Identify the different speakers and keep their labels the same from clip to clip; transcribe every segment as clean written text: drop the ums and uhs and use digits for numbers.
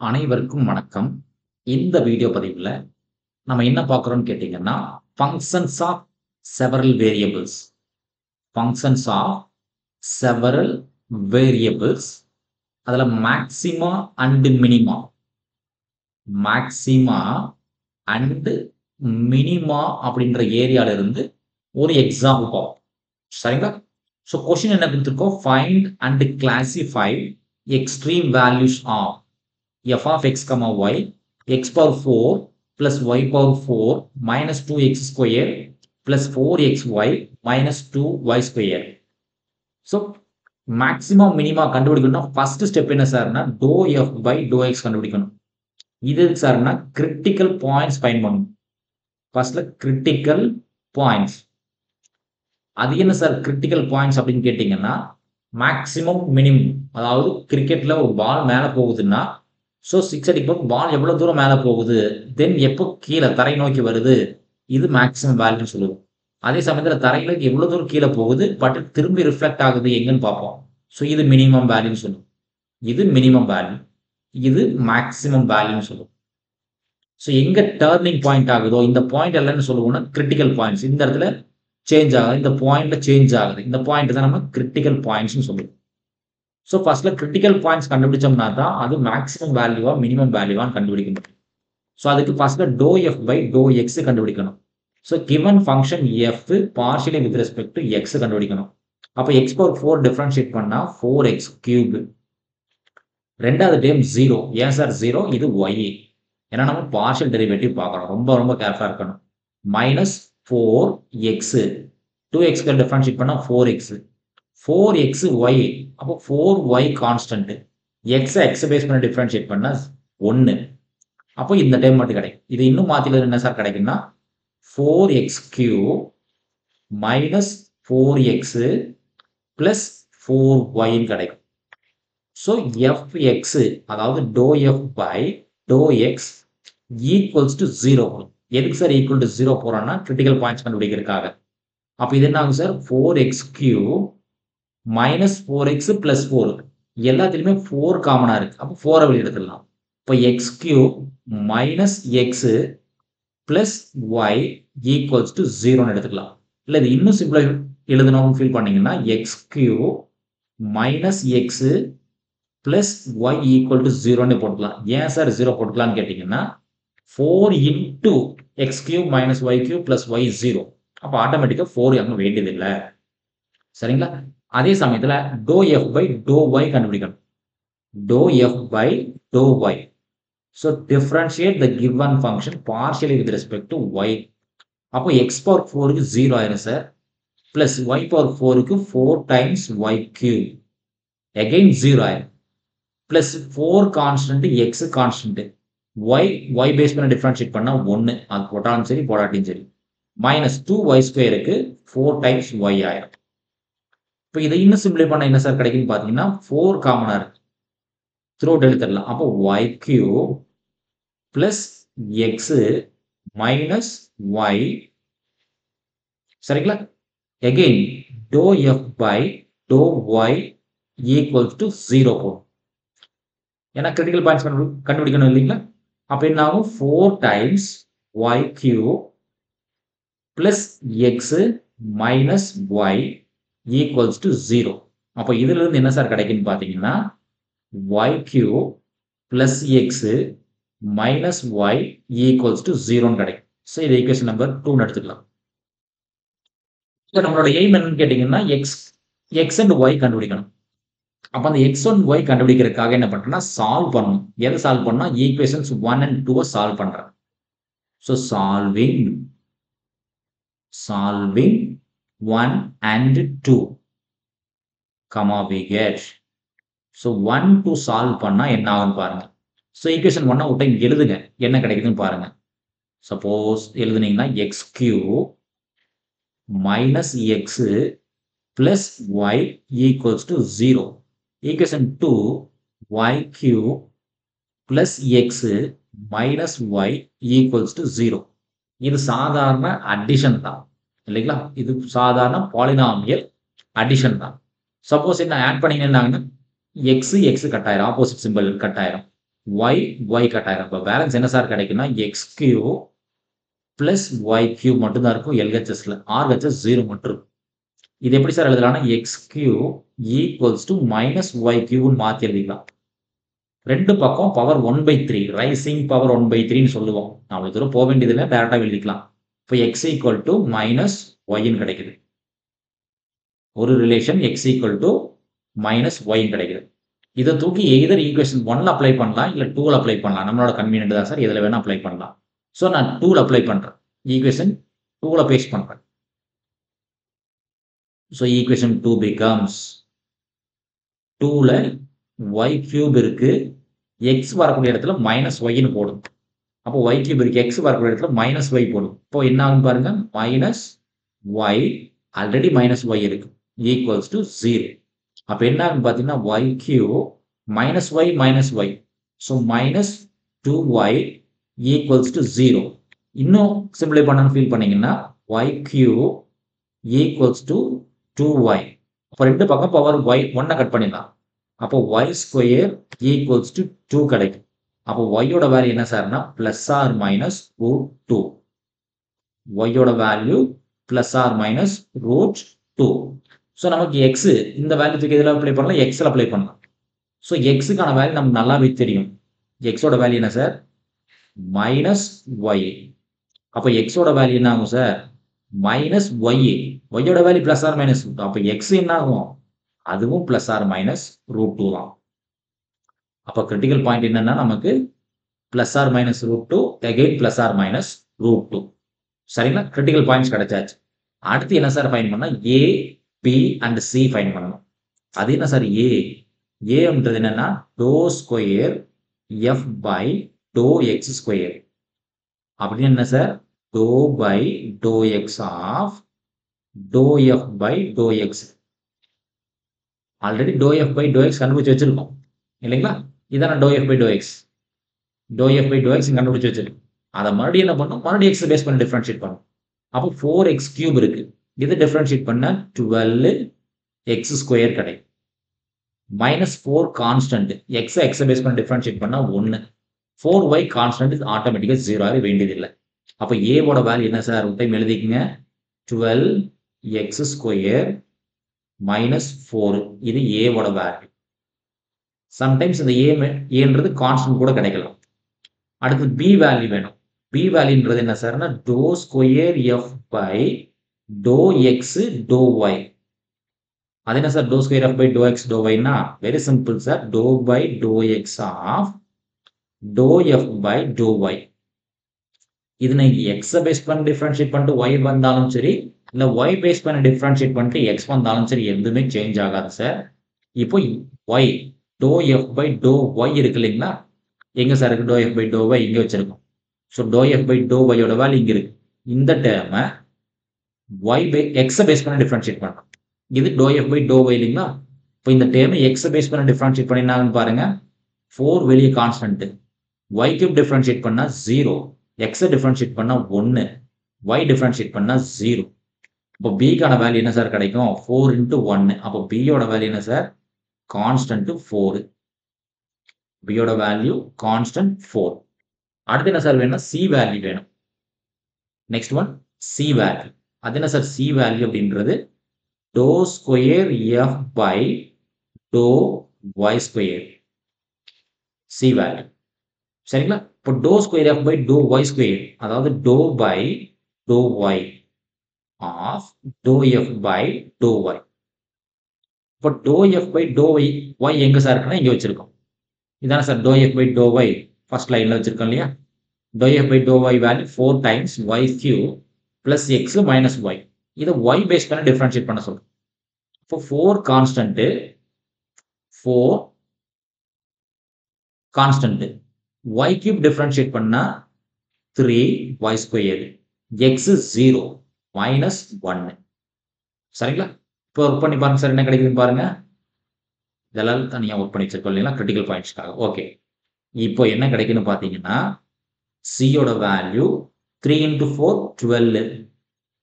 Speaker 1: அனைவருக்கும் வணக்கம். இந்த வீடியோ பதிவுல நம்ம என்ன பார்க்குறோம்னு கேட்டீங்கன்னா, functions of several variables. Functions of several variables. அதுல maxima and minima. Maxima and minima அப்படின்ற ஏரியால இருந்து ஒரு எக்ஸாம்பிள் பார்ப்போம். சரிங்களா? ஸோ கொஸ்டின் என்ன குடுத்திருக்கோம்? Find and classify extreme values of f of x comma y x power 4 plus y power 4 minus 2x square plus 4xy minus 2y square. So maximum minima கண்டுபிடிக்கணும்னா first step என்ன சார்னா dow F by to x கண்டுபிடிக்கணும். இது சார்னா critical points find பண்ணணும். ஃபர்ஸ்ட்ல critical points. அது என்ன சார் கிரிட்டிக்கல் பாயிண்ட்ஸ் அப்படின்னு கேட்டீங்கன்னா மேக்ஸிமம் மினிமம். அதாவது கிரிக்கெட்ல ஒரு பால் மேல போகுதுன்னா ஸோ சிக்ஸ் அடிக்கும்போது பால் எவ்வளோ தூரம் மேலே போகுது, தென் எப்போ கீழே தரை நோக்கி வருது, இது மேக்ஸிமம் வேல்யூன்னு சொல்லுவோம். அதே சமயத்தில் தரையில எவ்வளோ தூரம் கீழே போகுது பட் திரும்பி ரிஃப்ளெக்ட் ஆகுது எங்கன்னு பார்ப்போம். ஸோ இது மினிமம் வேல்யூன்னு சொல்லுவோம். இது மினிமம் வேல்யூ, இது மேக்ஸிமம் வேல்யூன்னு சொல்லுவோம். ஸோ எங்க டர்னிங் பாயிண்ட் ஆகுதோ இந்த பாயிண்ட் எல்லாம்னு சொல்லுவோம்னா கிரிட்டிக்கல் பாயிண்ட்ஸ். இந்த இடத்துல சேஞ்ச் ஆகுது, இந்த பாயிண்ட்ல சேஞ்ச் ஆகுது, இந்த பாயிண்ட் தான் நம்ம கிரிட்டிக்கல் பாயிண்ட்ஸ்னு சொல்லுவோம். ஸோ ஃபர்ஸ்ட்ல கிரிட்டிக்கல் பாயிண்ட்ஸ் கண்டுபிடிச்சோம்னா தான் அது மேக்ஸிமம் வேல்யூவா மினிமம் வேல்யூவான்னு கண்டுபிடிக்க முடியும். ஸோ அதுக்கு ஃபர்ஸ்ட்ல dow F by to x கண்டுபிடிக்கணும். So given function f partially with respect to x கண்டுபிடிக்கணும். அப்போ எக்ஸ் பவர் 4 டிஃபரன்ஷியேட் பண்ணா 4x கியூப். ரெண்டாவது டேம் 0. ஏன் சார் 0? இது ஒய். ஏன்னா நம்ம பார்ஷியல் டெரிவேட்டிவ் பார்க்கணும், ரொம்ப ரொம்ப கேர்ஃபுல்லா இருக்கணும். மைனஸ் 4x 2x டிஃபரன்ஷியேட் பண்ணா 4x 4xy. அப்போ 4y கான்ஸ்டன்ட். x பேஸ் பண்ணி டிஃபரன்ஷியேட் பண்ணா 1. அப்போ இந்த டைம் மட்டும் கிடைக்கும். இது இன்னும் மாத்தில என்ன சார் கிடைக்கும்னா 4x cube minus 4x plus 4y கிடைக்கும். ஸோ fx அதாவது டோ F by to X equals to 0. எதுக்கு சார் ஈக்குவல் டு 0 போறோம்னா கிரிட்டிக்கல் பாயிண்ட்ஸ் கண்டுபிடிக்கிறதுக்காக. அப்போ இது என்ன ஆகும் sir 4x cube minus 4x plus 4. எல்லாத்துலயுமே 4 காமனா இருக்கு. அப்போ 4 வெளியே எடுத்துடலாம். இப்போ x cube minus X plus Y equals to 0 எடுத்துக்கலாம். இல்லை இது இன்னும் சிம்பிளா எழுதணும்னு ஃபீல் பண்ணீங்கன்னா X cube minus X plus Y equal to 0 போட்டுக்கலாம். ஏன் சார் 0 போட்டுக்கலாம்னு கேட்டீங்கன்னா 4 into X cube minus Y cube plus Y 0. அப்போ ஆட்டோமேட்டிக்கா 4 அங்கே வேண்டியது இல்லை. சரிங்களா? அதே சமயத்துல dow F by to y கண்டுபிடிக்கணும். Dow F by to y. So differentiate the given function partially with respect to y. அப்போ எக்ஸ் பவர் 4க்கு 0 ஆயிரும் சார். பிளஸ் ஒய் பவர் 4க்கு 4 டைம்ஸ் ஒய் கியூப் அகைன் 0 ஆயிரும். Plus 4 constant x constant y பேஸ் பண்ண differentiate பண்ணா 1. அது போட்டாலும் சரி போடாட்டியும் சரி. மைனஸ் 2y ஸ்கொயருக்கு 4 டைம்ஸ் ஒய் ஆயிரும். இப்போ இதை இன்னும் சிம்பிளை பண்ண என்ன சார் கிடைக்குன்னு பார்த்தீங்கன்னா 4 காமனா இருக்கு. த்ரூ அவுட் எடுத்துடலாம். அப்போ y cube plus X minus y. சரிங்களா? Again dow F by to y equals to 0 போகும். ஏன்னா கிரிட்டிக்கல் பாயிண்ட்ஸ் கண்டுபிடிக்கணும் இல்லைங்களா? அப்போ என்ன ஆகும் 4 times Y cube plus X minus Y equals to 0. அப்போ இதுல இருந்து என்ன சார் கிடைக்குன்னு பார்த்தீங்கன்னா y cube plus X minus Y equals to 0 கிடைக்கும். ஸோ இது ஈக்குவேஷன் நம்பர் 2 எடுத்துக்கலாம். இப்போ நம்மளோட எய்ம் என்னன்னு கேட்டீங்கன்னா எக்ஸ் அண்ட் ஒய் கண்டுபிடிக்கணும். அப்போ அந்த எக்ஸ் அண்ட் ஒய் கண்டுபிடிக்கிறதுக்காக என்ன பண்றேன்னா சால்வ் பண்ணணும். எதை சால்வ் பண்ணா ஈக்குவேஷன்ஸ் 1 and 2 சால்வ் பண்றேன். So solving 1 and 2, comma we get. So 1 to solve பண்ணா என்ன ஆகும்னு பாருங்க. So equation 1 ஒரு டைம் எழுதுங்க, என்ன கிடைக்குதுன்னு பாருங்க. சப்போஸ் எழுதுனீங்கன்னா x cube minus x plus y equals to 0. Equation 2 y cube plus x minus y equals to 0. இது சாதாரண அடிஷன் தான் இல்லைங்களா? இது சாதாரண பாலினாமியல் அடிஷன் தான். சப்போஸ் என்ன ஆட் பண்ணீங்கன்னா எக்ஸ் கட் ஆயிரும், ஆப்போசிட் சிம்பிள் கட் ஆயிரும். y கட் ஆயிரும். அப்ப பேலன்ஸ் என்ன சார் கிடைக்கும்னா X cube plus Y cube மட்டும் தான் இருக்கும் எல்ஹெச்எஸ்ல. ஆர்ஹெச்எஸ் 0 மட்டும் இருக்கும். இது எப்படி சார் எழுதலாம்னா x cube equals to minus y கியூப்னு மாத்தி எழுதிக்கலாம். ரெண்டு பக்கம் பவர் 1/3 ரைசிங் பவர் 1/3ன்னு சொல்லுவோம். அவ்வளவு தூரம் போக வேண்டியதில்லை, டைரக்டா எழுதிக்கலாம். இப்போ எக்ஸ் ஈக்குவல் டு மைனஸ் ஒய்ன்னு கிடைக்குது. ஒரு relation x equal to minus ஒய்ன்னு கிடைக்குது. இதை தூக்கி எய்தர் ஈக்குவேஷன் 1ல அப்ளை பண்ணலாம், இல்லை 2ல அப்ளை பண்ணலாம். நம்மளோட கன்வீனியன்ட் தான் சார், எதில் வேணா அப்ளை பண்ணலாம். ஸோ நான் 2ல அப்ளை பண்றேன். ஈக்குவேஷன் 2ல பேஸ்ட் பண்றேன். ஸோ ஈக்குவேஷன் 2 becomes 2ல ஒய் கியூப் இருக்கு, எக்ஸ் வரக்கூடிய இடத்துல மைனஸ் ஒய்ன்னு போடும். அப்போ ஒய் கியூப் இருக்கு, எக்ஸ் வரக்கூடிய இடத்துல மைனஸ் ஒய் போடும். இப்போ என்ன ஆகும் பாருங்க, minus y already minus y இருக்கு ஈக்குவல்ஸ் டு 0. அப்போ என்ன ஆகும் பார்த்தீங்கன்னா y cube minus y so minus 2y equals to 0. இன்னும் சிம்பிளை பண்ணணும்னு ஃபீல் பண்ணீங்கன்னா Y cube equals to 2y. அப்போ ரெண்டு பக்கம் பவர் ஒய் 1 கட் பண்ணிடலாம். அப்போ ஒய் ஸ்கொயர் ஈக்குவல்ஸ் டு 2 கிடைக்கும். அப்போ ஒய்யோட வேல்யூ என்ன சார்னா பிளஸ் ஆர் மைனஸ் √2. ஒய்யோட value plus R minus √2. So நமக்கு எக்ஸ் இந்த வேல்யூக்கு எதில் அப்ளை பண்ணலாம், எக்ஸில் அப்ளை பண்ணலாம். ஸோ எக்ஸுக்கான வேல்யூ நமக்கு நல்லாவே தெரியும். எக்ஸோட வேல்யூ என்ன சார், மைனஸ் ஒய். அப்போ எக்ஸோட வேல்யூ என்ன ஆகும் சார், மைனஸ் ஒய். ஒய்யோட வேல்யூ பிளஸ் ஆர் மைனஸ் √2. அப்போ எக்ஸ் என்ன ஆகும், அதுவும் பிளஸ் ஆர் மைனஸ் √2 தான். அப்போ கிரிட்டிக்கல் பாயிண்ட் என்னன்னா நமக்கு plus R minus √2 again plus R minus √2. சரிங்களா, கிரிட்டிக்கல் பாயிண்ட்ஸ் கிடைச்சாச்சு. அடுத்து என்ன சார் ஃபைண்ட் பண்ணா, A B and C find பண்ணணும். அது என்ன சார், ஏன்றது என்னன்னா doe square f by to x square. அப்படின்னு என்ன sir, to by to x of to F by to x. Already doe F by to x கண்டுபிடிச்சு வச்சிருக்கோம் இல்லைங்களா. இதான doe F by to x. Doe F by to x கண்டுபிடிச்சு வச்சிருக்கோம். அதை மறுபடியும் என்ன பண்ணும், மறுபடியும் எக்ஸ் பேஸ் பண்ணி டிஃபரன்ஷியேட் பண்ணும். அப்போ 4x கியூப் இருக்கு, இது டிஃபரன்ஷியேட் பண்ண 12x ஸ்கொயர் கிடைக்கும். மைனஸ் 4 கான்ஸ்டன்ட், எக்ஸை பேஸ் பண்ணி டிஃபரன்ஷியேட் பண்ணா 1. 4y கான்ஸ்டன்ட் ஆட்டோமேட்டிக்காக 0 ஆக வேண்டியதில்லை. அப்போ ஏவோட வேல்யூ என்ன சார், ஒரு டைம் எழுதிக்கங்க, 12x ஸ்கொயர் மைனஸ் 4. இது ஏவோட வேல்யூ. சம்டைம்ஸ் இந்த ஏன்றது கான்ஸ்டன்ட் கூட கிடைக்கலாம். அடுத்து பி வேல்யூ வேணும். பி வேல்யூன்றது என்ன சார்னா dow square f by to x dow y. அது என்ன sir, dow square f by to x dow ஒய்னா very simple sir, to by to x of to F by to y. இது நீங்க எக்ஸை பேஸ் பண்ணி டிஃபரன்ஷியேட் பண்ணிட்டு Y வந்தாலும் சரி, இல்லை ஒய் பேஸ் பண்ணி டிஃபரன்ஷியேட் பண்ணிட்டு எக்ஸ் வந்தாலும் சரி, எதுவுமே சேஞ்ச் ஆகாது சார். இப்போ y doe F by to y இருக்கு இல்லைங்களா, எங்க சார் இருக்கு, doe F by to y இங்க வச்சிருக்கோம். So doe F by doe ஒய்யோட வேல்யூ இங்க இருக்கு. இந்த டேர்மை ஒய் பை எக்ஸை பேஸ் பண்ணி டிஃபரன்ஷியேட் பண்ணணும். இது doe F by to y இல்லைங்களா. இப்போ இந்த டேர்மை எக்ஸை பேஸ் பண்ணி டிஃபரன்ஷியேட் பண்ணினாங்கன்னு பாருங்க, 4 வெளியே கான்ஸ்டன்ட், ஒய் கியூப் டிஃபரன்ஷியேட் பண்ணா 0, எக்ஸை டிஃபரன்ஷியேட் பண்ணா 1, ஒய் டிஃபரன்ஷியேட் பண்ணா 0. இப்போ பிக்கான வேல்யூ என்ன சார் கிடைக்கும், 4 × 1. அப்போ பியோட வேல்யூ என்ன சார், கான்ஸ்டன்ட் 4. பியோட வேல்யூ கான்ஸ்டன்ட் 4. அடுத்து என்ன சார் வேணும், சி வேல்யூ வேணும். Next one C value. அது என்ன சார் சி வேல்யூ அப்படின்றது, dow square f by to y square. C value சரிங்களா. இப்போ dow square f by to y square, அதாவது dow by to y of to F by to y. இப்போ dow F by to y, y எங்க sir இருக்குன்னா இங்க வச்சிருக்கோம். இதான sir dow F by to y first லைன்ல வச்சிருக்கோம் இல்லையா. To F by to y value 4 times Y cube plus X minus y. இதை ஒய் பேஸ் பண்ணி டிஃபரன்ஷியேட் பண்ண சொல்றோம். இப்போ 4 constant, 4 constant, y cube differentiate பண்ணா 3y ஸ்கொயர், எக்ஸ் 0 மைனஸ் 1. சரிங்களா. இப்போ ஒர்க் பண்ணி பாருங்க சார் என்ன கிடைக்குதுன்னு பாருங்க. இதெல்லாம் தனியாக ஒர்க் பண்ணி வச்சிருக்கோம் இல்லைங்களா கிரிட்டிக்கல் பாயிண்ட்ஸ்க்காக. ஓகே, இப்போ என்ன கிடைக்குன்னு பார்த்தீங்கன்னா சியோட value 3 × 4 12.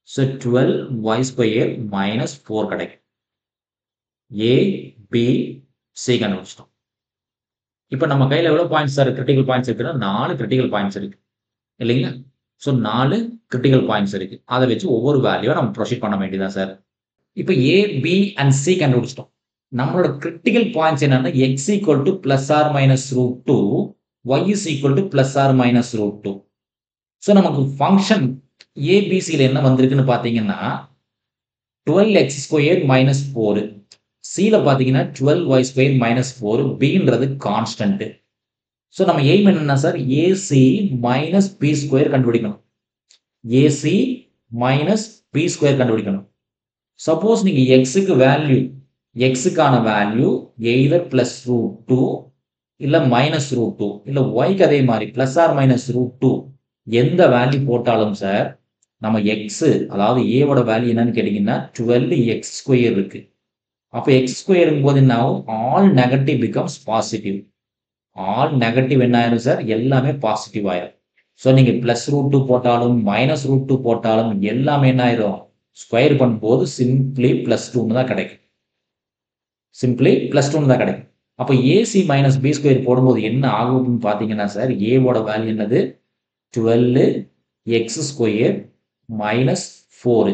Speaker 1: So 12y square minus 4 கிடைக்கும். ஏ பி சி கண்டுபிடிச்சிட்டோம். இப்போ நம்ம கையில எவ்வளோ பாயிண்ட்ஸ் சார் கிரிட்டிக்கல் பாயிண்ட்ஸ் இருக்குன்னா 4 கிரிட்டிக்கல் பாயிண்ட்ஸ் இருக்கு இல்லைங்களா? ஸோ 4 கிரிட்டிக்கல் பாயிண்ட்ஸ் இருக்கு. அதை வச்சு ஒவ்வொரு வேல்யூவை நம்ம ப்ரொசீட் பண்ண வேண்டியதான் சார். இப்போ ஏ, பி அண்ட் சி கண்டுபிடிச்சிட்டோம். நம்மளோட கிரிட்டிக்கல் பாயிண்ட்ஸ் என்னன்னா x equal to plus R minus root two, y is equal to plus R minus root two. So நமக்கு ஃபங்க்ஷன் ஏபிசியில் என்ன வந்திருக்குன்னு பார்த்தீங்கன்னா 12x ஸ்கொயர் மைனஸ் 4. சியில் பார்த்தீங்கன்னா 12y ஸ்கொயர் மைனஸ் 4, பின்றது கான்ஸ்டன்ட். ஸோ நம்ம எய்ம் என்னன்னா sir AC minus B square கண்டுபிடிக்கணும். ஏசி மைனஸ் பி ஸ்கொயர் கண்டுபிடிக்கணும். சப்போஸ் நீங்க எக்ஸுக்கு வேல்யூ எக்ஸுக்கான value either plus root two இல்லை மைனஸ் ரூட் டூ இல்லை ஒய்க்கு அதே மாதிரி plus R minus root two எந்த வேல்யூ போட்டாலும் சார் நம்ம எக்ஸு அதாவது ஏவோட வேல்யூ என்னன்னு கேட்டிங்கன்னா 12x ஸ்கொயர் இருக்கு. அப்போ எக்ஸ் ஸ்கொயருங்கும் போது என்ன ஆகும்? All negative becomes positive. All negative என்ன ஆயிரும் சார்? எல்லாமே பாசிட்டிவ் ஆயிரும். ஸோ நீங்கள் ப்ளஸ் ரூட் டூ போட்டாலும் மைனஸ் ரூட் டூ போட்டாலும் எல்லாமே என்ன ஆயிரும்? ஸ்கொயர் பண்ணும்போது சிம்பிளி ப்ளஸ் டூன்னு தான் கிடைக்கும். சிம்பிளி ப்ளஸ் டூன்னு தான் கிடைக்கும். அப்போ ஏசி மைனஸ் பி ஸ்கொயர் போடும்போது என்ன ஆகும்னு பார்த்தீங்கன்னா சார் ஏவோட வேல்யூ என்னது? 12x square minus 4.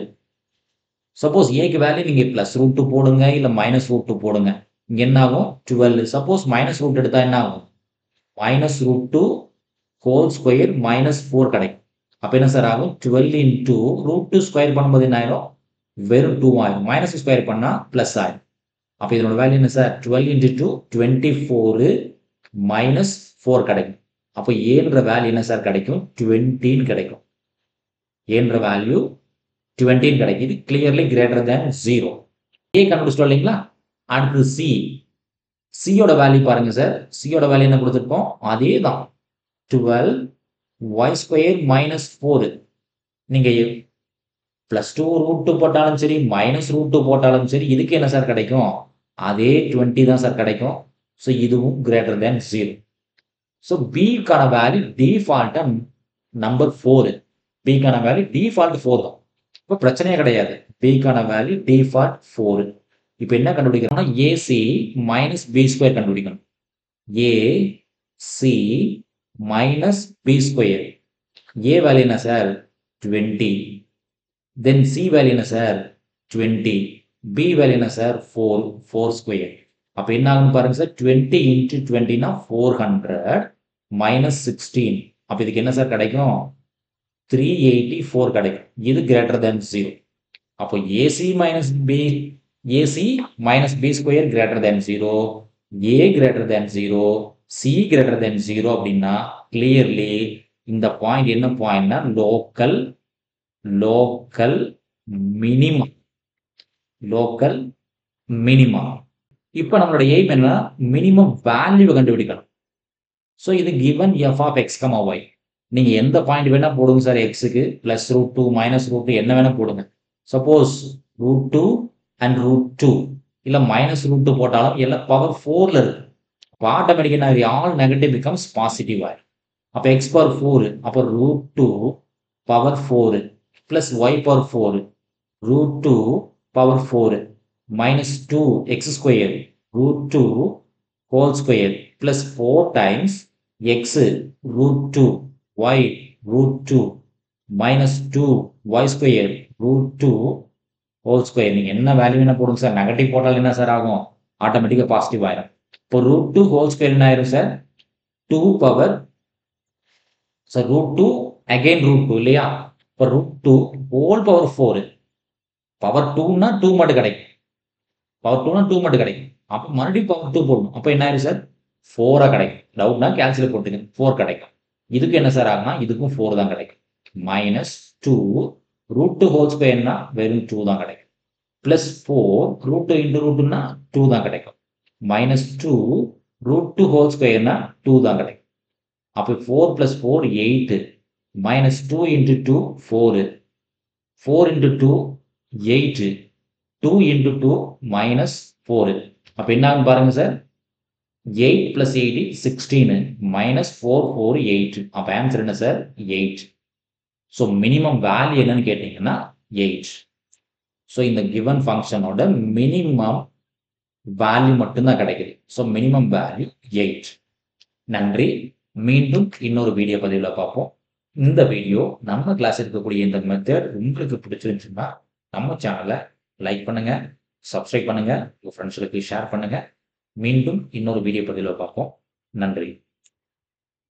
Speaker 1: சப்போஸ் ஏக்கு வேல்யூ நீங்கள் ப்ளஸ் ரூட் டூ போடுங்க இல்லை மைனஸ் ரூட் டூ போடுங்க, இங்கே என்ன ஆகும்? 12. சப்போஸ் மைனஸ் ரூட் எடுத்தால் என்ன ஆகும்? Minus root two whole square minus 4 கிடைக்கும். அப்போ என்ன சார் ஆகும்? 12 இன்டூ ரூட் டூ ஸ்கொயர் பண்ணும்போது என்ன ஆயிரும்? வெறும் 2 ஆயிரும். மைனஸ் ஸ்கொயர் பண்ணால் ப்ளஸ் ஆயிரும். அப்போ இதனோட வேல்யூ என்ன சார்? 12 இன்டூ 2 24 மைனஸ் 4 கிடைக்கும். அப்போ ஏன்ற வேல்யூ என்ன சார் கிடைக்கும்? 20 கிடைக்கும். ஏன்ற வேல்யூ 20 கிடைக்கும். இது கிளியர்லி கிரேட்டர் தேன் 0. ஏ கண்டுபிடிச்சிட்டோம் இல்லைங்களா? அடுத்து சி. சியோட வேல்யூ பாருங்க சார். சியோட வேல்யூ என்ன கொடுத்துருக்கோம்? அதே தான் 12y ஸ்கொயர் மைனஸ் 4. நீங்க பிளஸ் 2 ரூட் 2 போட்டாலும் சரி மைனஸ் ரூட் 2 போட்டாலும் சரி இதுக்கு என்ன சார் கிடைக்கும்? அதே 20 தான் சார் கிடைக்கும். ஸோ இதுவும் கிரேட்டர் தேன் 0. ஸோ பிக்கான வேல்யூ டிஃபால்ட்டா நம்பர் 4. பிக்கான வேல்யூ டிஃபால்ட் 4 தான். இப்போ பிரச்சனையே கிடையாது. பிக்கான வேல்யூ டிஃபால்ட் 4. இப்போ என்ன கண்டுபிடிக்கணும்னா ஏசி மைனஸ் பி ஸ்கொயர் கண்டுபிடிக்கணும். AC minus B square. A value என்ன சார்? 20. தென் சி வேல்யூ என்ன சார்? 20. பி வேல்யூ என்ன சார்? 4 ஸ்கொயர். அப்போ என்ன ஆகும்னு பாருங்க சார். 20 into 20னா 400 minus 16. அப்போ இதுக்கு என்ன சார் கிடைக்கும்? 384 கிடைக்கும். இது கிரேட்டர் தேன் 0. அப்போ AC minus B square greater than 0, a greater than 0, c greater than 0 அப்படின்னா கிளியர்லி இந்த பாயிண்ட் என்ன பாயிண்ட்னா லோக்கல் மினிமம். இப்போ நம்மளோட எய்ம் என்ன? மினிமம் வேல்யூ கண்டுபிடிக்கணும். ஸோ இது given f of x comma y. நீங்க எந்த பாயிண்ட் வேணா போடுங்க சார். எக்ஸுக்கு பிளஸ் ரூட் 2 மைனஸ் ரூட் 2 என்ன வேணா போடுங்க. சப்போஸ் ரூட் 2 அண்ட் ரூட் 2 இல்லை மைனஸ் ரூட் 2 போட்டாலும் எல்லாம் பவர் 4ல இருக்கு. அப்போ ஆட்டோமேட்டிக்காக ஆல் நெகட்டிவ் பிகம்ஸ் பாசிட்டிவ் ஆயிடும். அப்போ எக்ஸ் பவர் 4 அப்போ root 2 power 4 plus y power 4 root 2 power 4 minus 2x square root 2 whole square plus 4 times x root 2 y root 2 minus 2y square root 2 whole square. நீங்க என்ன value என்ன போடுங்க sir? Negative போட்டால் என்ன sir ஆகும்? ஆட்டோமேட்டிக்கா positive ஆயிடும். இப்போ ரூட் 2 ஹோல் ஸ்கொயர் என்ன ஆயிரும் sir? 2 power sir root 2 again root 2 இல்லையா? இப்போ ரூட் 2 ஹோல் பவர் 4. பவர் 2னா 2 மட்டும் கிடைக்கும். அப்போ மறுபடியும் பவர் 2 போடணும். அப்போ என்ன ஆயிரும் சார்? 4 கிடைக்கும். டவுட்னா கேல்குலேட் போட்டுங்க. 4 கிடைக்கும். இதுக்கு என்ன சார் ஆகுனா இதுக்கும் 4 தான் கிடைக்கும். மைனஸ் 2 ரூட் 2 ஹோல் ஸ்கொயர்னா வெறும் 2 தான் கிடைக்கும். பிளஸ் 4 ரூட் 2 இன்டு ரூட் 2னா 2 தான் கிடைக்கும். மைனஸ் 2 ரூட் 2 ஹோல் ஸ்கொயர்னா 2 தான் கிடைக்கும். அப்போ 4 plus 4 8 minus 2 into 2 4 4 into 2 8 2 into 2 minus 4. அப்போ என்ன ஆகும் பாருங்க சார். 8 plus 8 16 minus 4 4 8. அப்போ ஆன்சர் என்ன சார்? 8. ஸோ மினிமம் வேல்யூ என்னன்னு கேட்டீங்கன்னா 8. ஸோ இந்த கிவன் ஃபங்க்ஷனோட மினிமம் வேல்யூ மட்டும்தான் கிடைக்குது. So minimum value 8. நன்றி. மீண்டும் இன்னொரு வீடியோ பதிவுல பார்ப்போம். இந்த வீடியோ நம்ம கிளாஸ் இருக்கக்கூடிய இந்த மெத்தட் உங்களுக்கு பிடிச்சிருந்துச்சுன்னா, நம்ம சேனல லைக் பண்ணுங்க, சப்ஸ்கிரைப் பண்ணுங்க, உங்க ஃப்ரெண்ட்ஸ்களுக்கு ஷேர் பண்ணுங்க. மீண்டும் இன்னொரு வீடியோ பதிவுல பார்ப்போம். நன்றி.